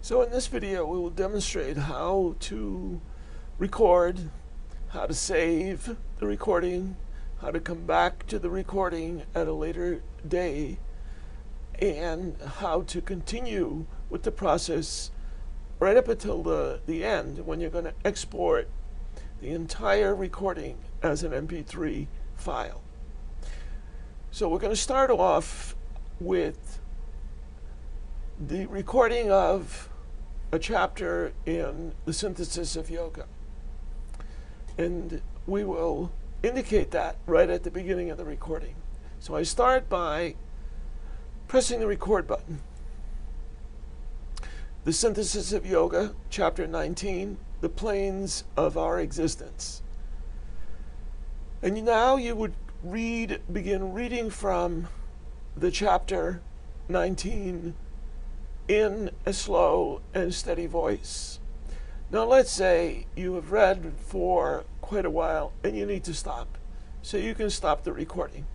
So in this video we will demonstrate how to record, how to save the recording, how to come back to the recording at a later day, and how to continue with the process right up until the end when you're going to export the entire recording as an MP3 file. So we're going to start off with the recording of a chapter in the Synthesis of Yoga. And we will indicate that right at the beginning of the recording. So I start by pressing the record button. The Synthesis of Yoga, chapter 19, the planes of our existence. And now you would begin reading from the chapter 19 in a slow and steady voice. Now let's say you have read for quite a while and you need to stop. So you can stop the recording.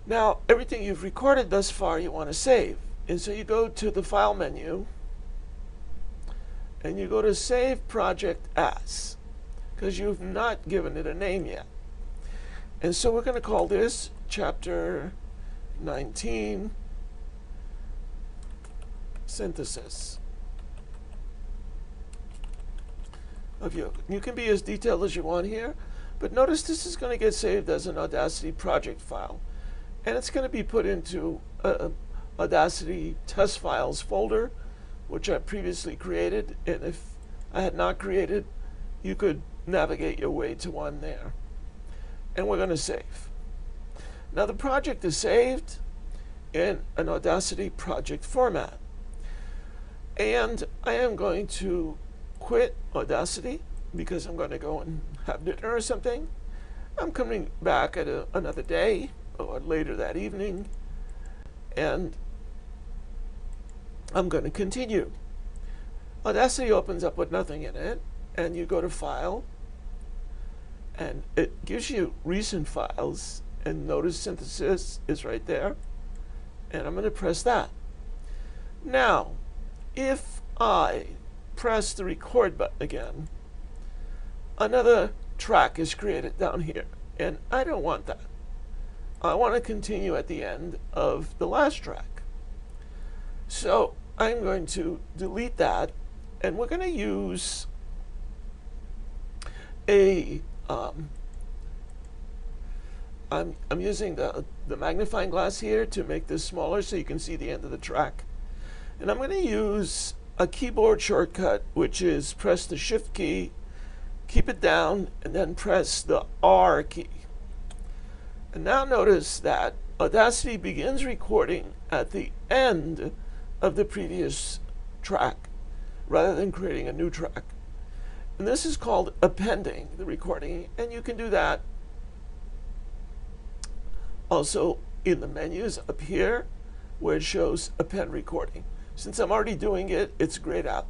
Now everything you've recorded thus far you want to save. And so you go to the File menu and you go to Save Project As, because you've not given it a name yet. And so we're going to call this chapter 19 Synthesis of Yoga. You can be as detailed as you want here, but notice this is going to get saved as an Audacity project file, and it's going to be put into a Audacity test files folder, which I previously created, and if I had not created, you could navigate your way to one there. And we're going to save. Now the project is saved in an Audacity project format. And I am going to quit Audacity because I'm going to go and have dinner or something. I'm coming back at another day or later that evening, and I'm going to continue. Audacity opens up with nothing in it, and you go to File, and it gives you recent files, and notice Synthesis is right there, and I'm going to press that. Now, if I press the record button again, another track is created down here, and I don't want that. I want to continue at the end of the last track. So I'm going to delete that, and we're going to use a I'm using the magnifying glass here to make this smaller so you can see the end of the track. And I'm going to use a keyboard shortcut, which is press the Shift key, keep it down, and then press the R key. And now notice that Audacity begins recording at the end of the previous track, rather than creating a new track. And this is called appending the recording, and you can do that also in the menus up here where it shows append recording. Since I'm already doing it, it's grayed out.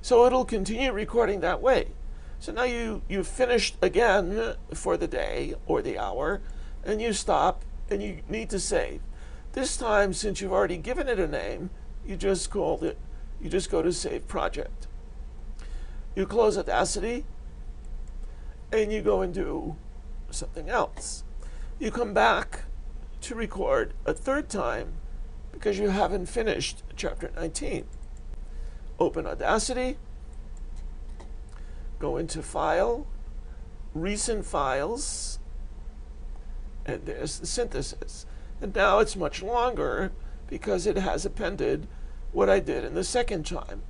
So it'll continue recording that way. So now you've finished again for the day or the hour, and you stop and you need to save. This time, since you've already given it a name, you just go to Save Project. You close Audacity and you go and do something else. You come back to record a third time because you haven't finished chapter 19. Open Audacity, go into File, Recent Files, and there's the synthesis. And now it's much longer because it has appended what I did in the second time.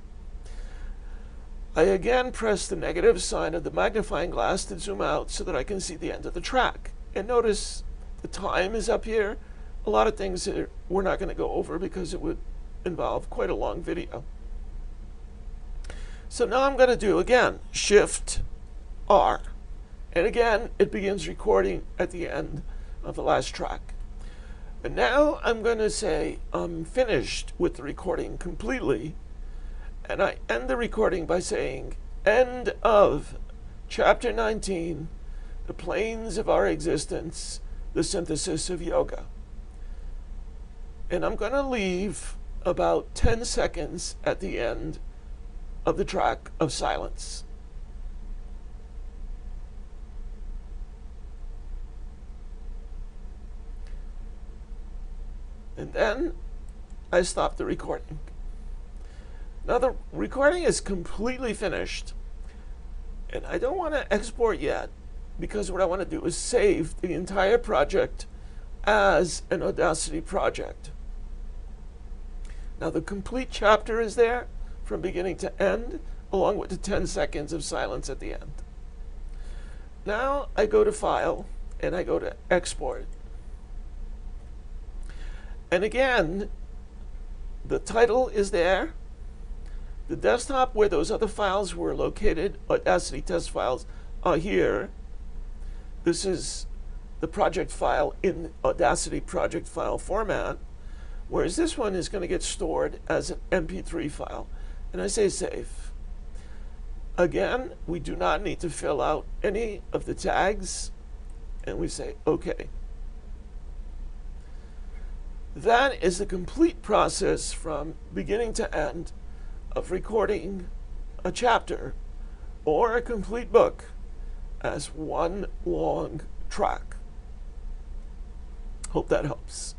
I again press the negative sign of the magnifying glass to zoom out so that I can see the end of the track. And notice the time is up here. A lot of things that we're not going to go over because it would involve quite a long video. So now I'm going to do again Shift R, and again it begins recording at the end of the last track. But now I'm going to say I'm finished with the recording completely, and I end the recording by saying end of chapter 19, the planes of our existence, the synthesis of yoga. And I'm going to leave about 10 seconds at the end of the track of silence. And then I stop the recording. Now the recording is completely finished, and I don't want to export yet, because what I want to do is save the entire project as an Audacity project. Now the complete chapter is there from beginning to end, along with the 10 seconds of silence at the end. Now I go to File, and I go to Export. And again, the title is there. The desktop where those other files were located, Audacity test files, are here. This is the project file in Audacity project file format, whereas this one is going to get stored as an MP3 file. And I say save. Again, we do not need to fill out any of the tags, and we say OK. That is the complete process from beginning to end of recording a chapter or a complete book as one long track. Hope that helps.